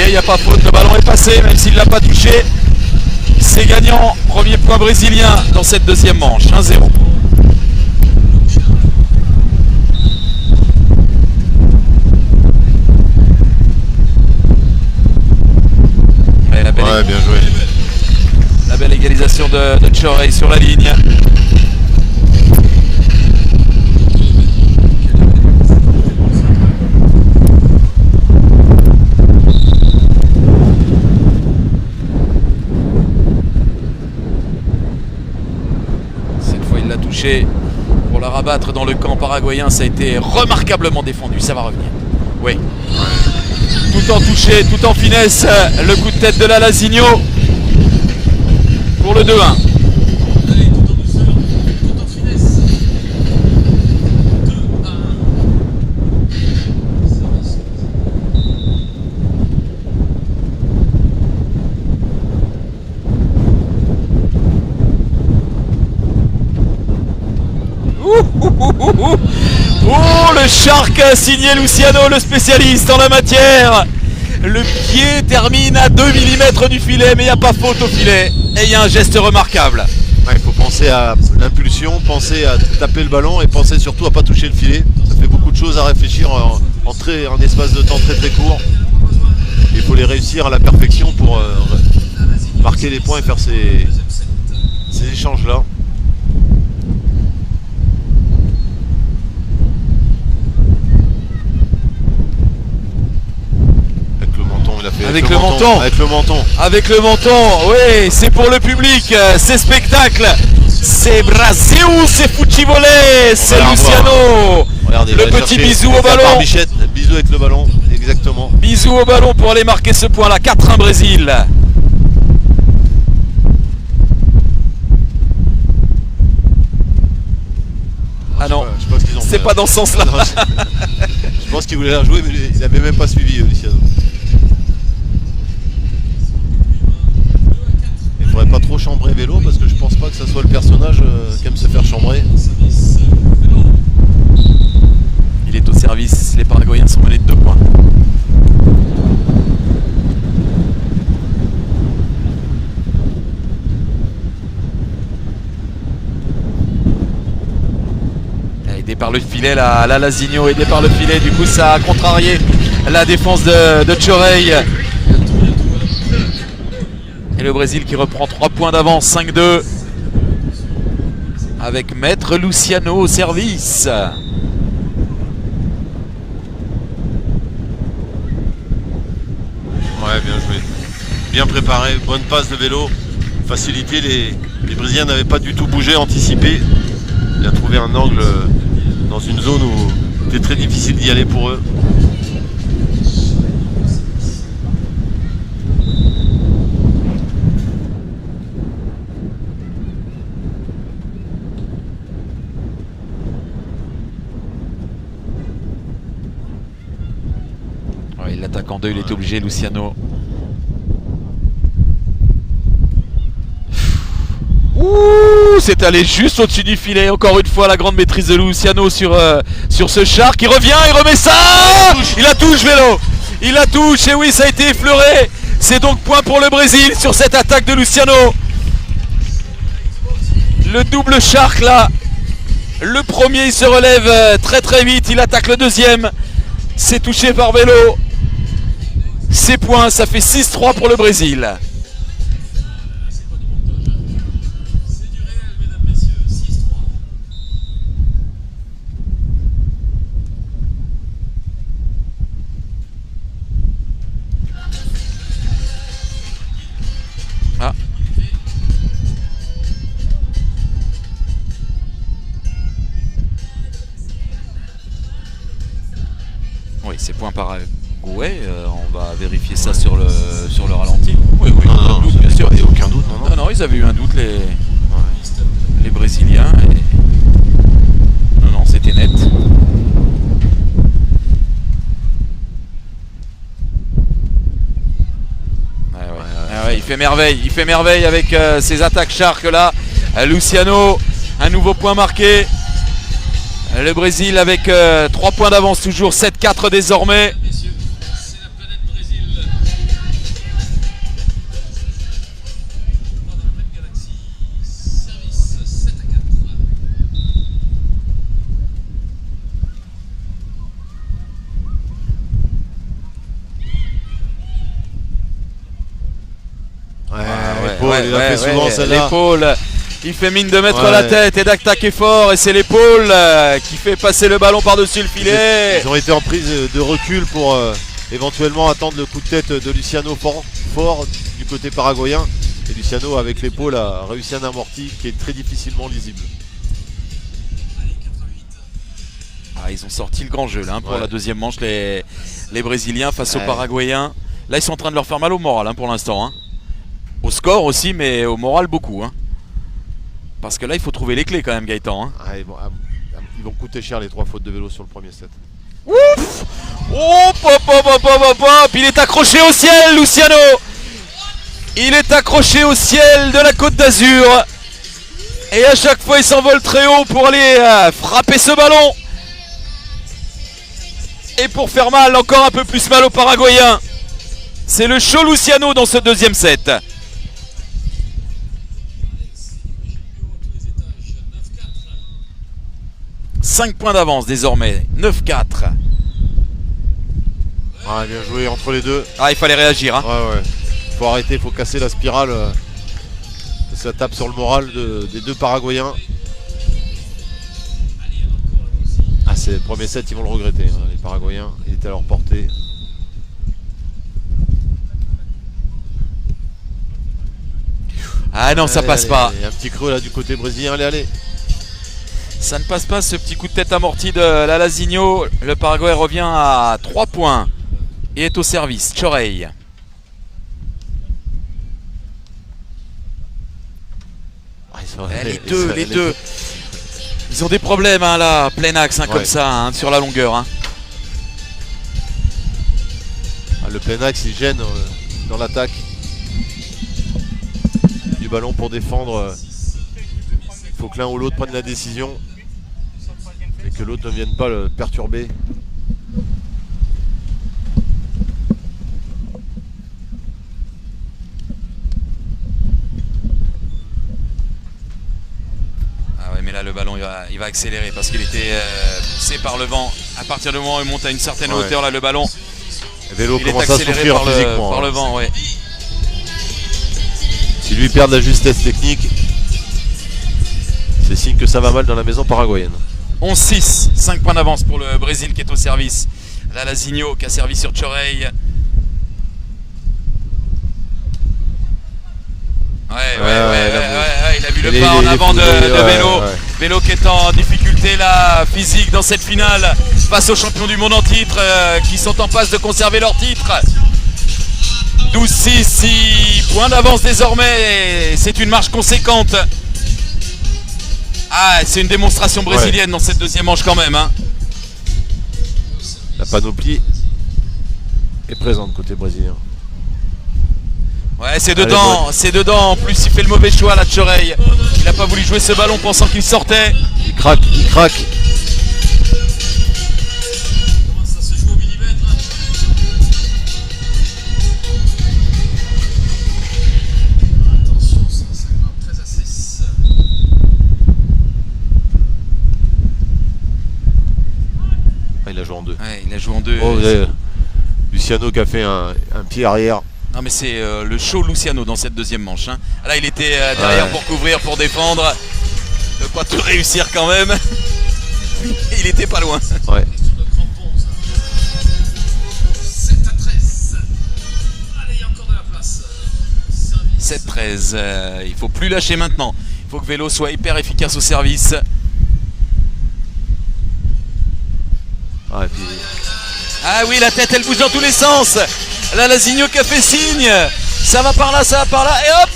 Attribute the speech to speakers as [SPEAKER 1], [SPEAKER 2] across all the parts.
[SPEAKER 1] il n'y a pas faute, le ballon est passé, même s'il ne l'a pas touché. C'est gagnant, premier point brésilien dans cette deuxième manche, 1-0.
[SPEAKER 2] Ouais, bien joué.
[SPEAKER 1] La belle égalisation de Chorey sur la ligne. Cette fois, il l'a touché pour la rabattre dans le camp paraguayen. Ça a été remarquablement défendu. Ça va revenir. Oui. Tout en touché, tout en finesse, le coup de tête de la Lasigno pour le 2-1. Oh, le Shark signé Luciano, le spécialiste en la matière. Le pied termine à 2 mm du filet, mais il n'y a pas faute au filet. Et il y a un geste remarquable.
[SPEAKER 2] Ouais, il faut penser à l'impulsion, penser à taper le ballon et penser surtout à ne pas toucher le filet. Ça fait beaucoup de choses à réfléchir en espace de temps très très court. Il faut les réussir à la perfection pour marquer les points et faire ces échanges-là. Avec le menton.
[SPEAKER 1] Avec le menton, oui, c'est pour le public, c'est spectacle. C'est Brasil, c'est Fucivole, c'est Luciano.
[SPEAKER 2] Regardez,
[SPEAKER 1] le petit bisou au ballon.
[SPEAKER 2] Bisou avec le ballon, exactement.
[SPEAKER 1] Bisou au ballon pour aller marquer ce point-là, 4-1 Brésil. Ah non, c'est pas dans ce sens-là.
[SPEAKER 2] Je pense qu'il voulait la jouer, mais il n'avait même pas suivi Luciano. Il ne faudrait pas trop chambrer vélo parce que je pense pas que ça soit le personnage qui aime se faire chambrer.
[SPEAKER 1] Il est au service, les Paraguayens sont menés de 2 points. Aidé par le filet, la Lasigno aidé par le filet, du coup ça a contrarié la défense de Chorey. Et le Brésil qui reprend 3 points d'avance, 5-2. Avec Maître Luciano au service.
[SPEAKER 2] Ouais, bien joué. Bien préparé, bonne passe de vélo. Facilité, les Brésiliens n'avaient pas du tout bougé, anticipé. Il a trouvé un angle dans une zone où c'était très difficile d'y aller pour eux.
[SPEAKER 1] Il l'attaque en 2, il est obligé, Luciano. Ouh, c'est allé juste au-dessus du filet. Encore une fois, la grande maîtrise de Luciano sur ce Shark. Il revient, il remet ça. Il la touche, vélo. Il la touche, et oui, ça a été effleuré. C'est donc point pour le Brésil sur cette attaque de Luciano. Le double Shark là. Le premier, il se relève très très vite. Il attaque le deuxième. C'est touché par vélo. C'est point, ça fait 6-3 pour le Brésil. Ah. Oui, c'est point par Gouet. On va vérifier ça sur le ralenti. Oui, oui,
[SPEAKER 2] non,
[SPEAKER 1] doute, bien sûr.
[SPEAKER 2] Il n'y a aucun doute.
[SPEAKER 1] Non, ils avaient eu un doute, les Brésiliens. Non, c'était net. Ouais, il fait merveille avec ces attaques Shark là. Luciano, un nouveau point marqué. Le Brésil avec 3 points d'avance toujours, 7-4 désormais.
[SPEAKER 2] il a fait souvent celle-là.
[SPEAKER 1] L'épaule. Il fait mine de mettre
[SPEAKER 2] Ouais.
[SPEAKER 1] la tête et d'attaquer fort, et c'est l'épaule qui fait passer le ballon par-dessus le filet.
[SPEAKER 2] Ils ont été en prise de recul pour éventuellement attendre le coup de tête de Luciano fort du côté paraguayen. Et Luciano, avec l'épaule, a réussi un amorti qui est très difficilement lisible.
[SPEAKER 1] Ah, ils ont sorti le grand jeu là, pour
[SPEAKER 2] Ouais.
[SPEAKER 1] la deuxième manche, les Brésiliens face aux
[SPEAKER 2] Ouais.
[SPEAKER 1] Paraguayens. Là, ils sont en train de leur faire mal au moral pour l'instant. Hein. Au score aussi, mais au moral beaucoup. Hein. Parce que là, il faut trouver les clés quand même, Gaëtan. Hein.
[SPEAKER 2] Ah, ils vont coûter cher les 3 fautes de vélo sur le premier set.
[SPEAKER 1] Ouf! Oh, pop, pop, pop, pop, pop. Il est accroché au ciel, Luciano. Il est accroché au ciel de la Côte d'Azur. Et à chaque fois, il s'envole très haut pour aller frapper ce ballon. Et pour faire mal, encore un peu plus mal aux Paraguayens. C'est le show Luciano dans ce deuxième set. « 5 points d'avance désormais, 9-4. »
[SPEAKER 2] Ah, bien joué entre les deux.
[SPEAKER 1] Ah, il fallait réagir. Hein.
[SPEAKER 2] Ouais. Faut arrêter, faut casser la spirale. Ça tape sur le moral des deux Paraguayens. Ah, c'est le premier set, ils vont le regretter, hein, les Paraguayens. Il était à leur portée.
[SPEAKER 1] Ah non, ça passe pas.
[SPEAKER 2] Il y a un petit creux là du côté brésilien. Allez.
[SPEAKER 1] Ça ne passe pas, ce petit coup de tête amorti de Lalazinho. Le Paraguay revient à 3 points et est au service. Chorey. Les deux. Ils ont des problèmes là, plein axe, comme ça, sur la longueur. Hein.
[SPEAKER 2] Ah, le plein axe, il gêne dans l'attaque du ballon pour défendre. Il faut que l'un ou l'autre prenne la décision et que l'autre ne vienne pas le perturber.
[SPEAKER 1] Ah ouais, mais là le ballon il va accélérer parce qu'il était poussé par le vent. À partir du moment où il monte à une certaine hauteur, là le ballon
[SPEAKER 2] le vélo
[SPEAKER 1] il
[SPEAKER 2] commence
[SPEAKER 1] est
[SPEAKER 2] à
[SPEAKER 1] accéléré
[SPEAKER 2] souffrir physiquement.
[SPEAKER 1] par le vent, ouais.
[SPEAKER 2] Si lui perd de la justesse technique, c'est signe que ça va mal dans la maison paraguayenne.
[SPEAKER 1] 11-6, 5 points d'avance pour le Brésil qui est au service. Lalazinho qui a servi sur Chorey. Ouais, il a vu le pas en avant de Vélo. Vélo qui est en difficulté là, physique dans cette finale face aux champions du monde en titre qui sont en passe de conserver leur titre. 12-6, 6 points d'avance désormais. C'est une marche conséquente. Ah, c'est une démonstration brésilienne dans cette deuxième manche quand même. Hein.
[SPEAKER 2] La panoplie est présente côté brésilien.
[SPEAKER 1] Ouais, c'est dedans, c'est dedans. En plus, il fait le mauvais choix là de Chorey. Il n'a pas voulu jouer ce ballon pensant qu'il sortait.
[SPEAKER 2] Il craque. Il a joué en deux.
[SPEAKER 1] Ouais, il a joué en deux.
[SPEAKER 2] Luciano qui a fait un pied arrière.
[SPEAKER 1] Non mais c'est le show Luciano dans cette deuxième manche. Hein. Là il était derrière pour couvrir, pour défendre. De pas tout réussir quand même. Il était pas loin.
[SPEAKER 2] Ouais.
[SPEAKER 1] 7-13. Il faut plus lâcher maintenant. Il faut que Vélo soit hyper efficace au service. Ah oui, la tête elle bouge dans tous les sens. Là, Lalazinho qui a fait signe. Ça va par là, ça va par là. Et hop,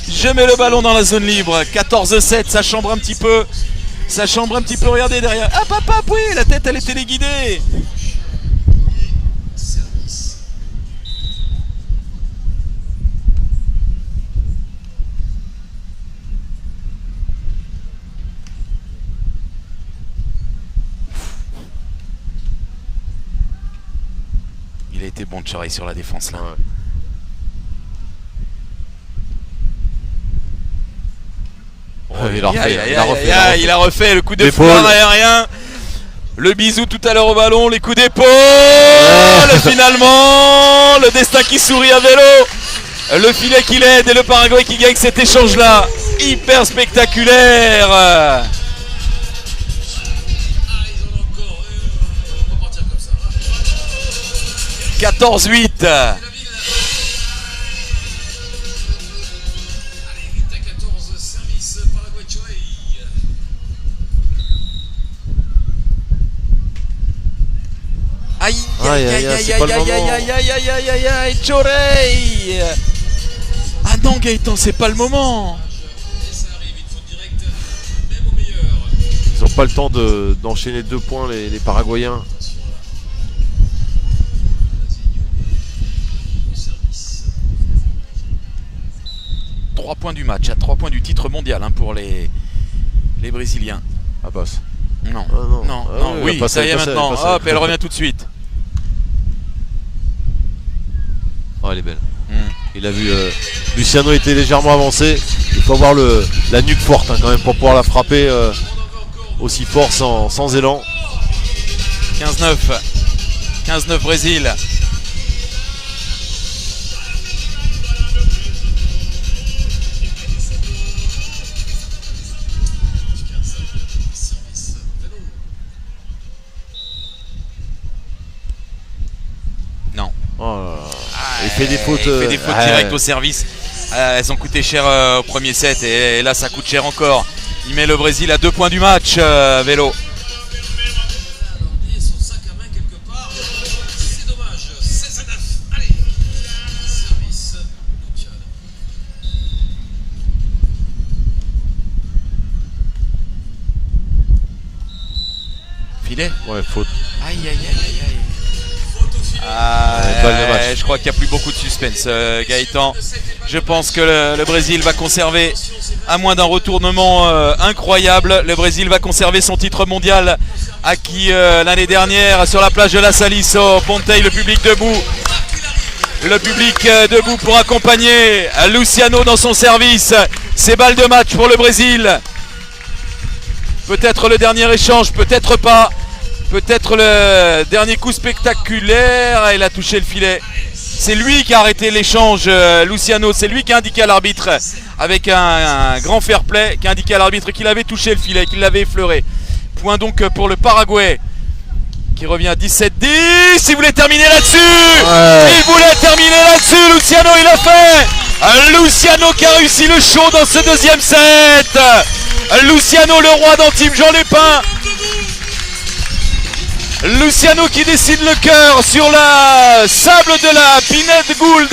[SPEAKER 1] je mets le ballon dans la zone libre. 14-7, ça chambre un petit peu. Ça chambre un petit peu, regardez derrière. Hop, hop, hop, oui, la tête elle est téléguidée. Il a été bon de Chorey sur la défense là. Il a refait le coup de foire aérien. Le bisou tout à l'heure au ballon, les coups d'épaule. Finalement, le destin qui sourit à Vélo. Le filet qui l'aide et le Paraguay qui gagne cet échange-là. Hyper spectaculaire. 14-8. Aïe aïe aïe aïe aïe aïe aïe aïe aïe aïe aïe, Chorey. Ah non Gaëtan, c'est pas le moment.
[SPEAKER 2] Ils n'ont pas le temps d'enchaîner 2 points les Paraguayens.
[SPEAKER 1] Trois points du match, à 3 points du titre mondial hein, pour les Brésiliens.
[SPEAKER 2] Ah passe.
[SPEAKER 1] Non,
[SPEAKER 2] Ah, non.
[SPEAKER 1] non,
[SPEAKER 2] Ah,
[SPEAKER 1] non,
[SPEAKER 2] oui,
[SPEAKER 1] oui,
[SPEAKER 2] passe,
[SPEAKER 1] ça y est
[SPEAKER 2] passe,
[SPEAKER 1] maintenant.
[SPEAKER 2] passe.
[SPEAKER 1] Hop, elle revient tout de suite.
[SPEAKER 2] Oh, elle est belle. Il a vu Luciano était légèrement avancé. Il faut avoir la nuque forte hein, quand même pour pouvoir la frapper aussi fort sans élan.
[SPEAKER 1] 15-9. 15-9 Brésil. Non.
[SPEAKER 2] Oh là là. Il fait des fautes.
[SPEAKER 1] Il fait des fautes directes au service. Elles ont coûté cher au premier set et là ça coûte cher encore. Il met le Brésil à 2 points du match, Vélo. Filet.
[SPEAKER 2] Ouais, faute.
[SPEAKER 1] Aïe aïe aïe aïe aïe.
[SPEAKER 2] Balle de match.
[SPEAKER 1] Je crois qu'il n'y a plus beaucoup de suspense, Gaëtan. Je pense que le Brésil va conserver, à moins d'un retournement incroyable, le Brésil va conserver son titre mondial acquis l'année dernière sur la plage de La Salis au Ponteil, le public debout. Le public debout pour accompagner Luciano dans son service. C'est balle de match pour le Brésil. Peut-être le dernier échange, peut-être pas. Peut-être le dernier coup spectaculaire. Il a touché le filet. C'est lui qui a arrêté l'échange, Luciano. C'est lui qui a indiqué à l'arbitre, avec un grand fair play, qui a indiqué à l'arbitre qu'il avait touché le filet, qu'il l'avait effleuré. Point donc pour le Paraguay, qui revient à 17-10. Il voulait terminer là-dessus. Il voulait terminer là-dessus. Luciano, il l'a fait. Luciano qui a réussi le show dans ce deuxième set. Luciano, le roi d'Antibes Jean Lépin. Luciano qui décide le cœur sur la sable de la Pinette Gould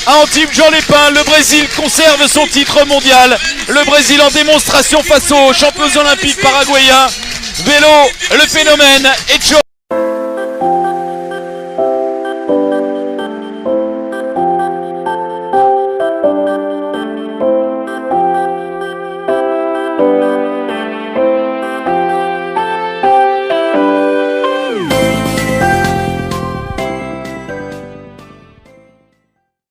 [SPEAKER 1] à Antibes Jean Lépin. Le Brésil conserve son titre mondial. Le Brésil en démonstration face aux champions olympiques paraguayens. Vélo, le phénomène et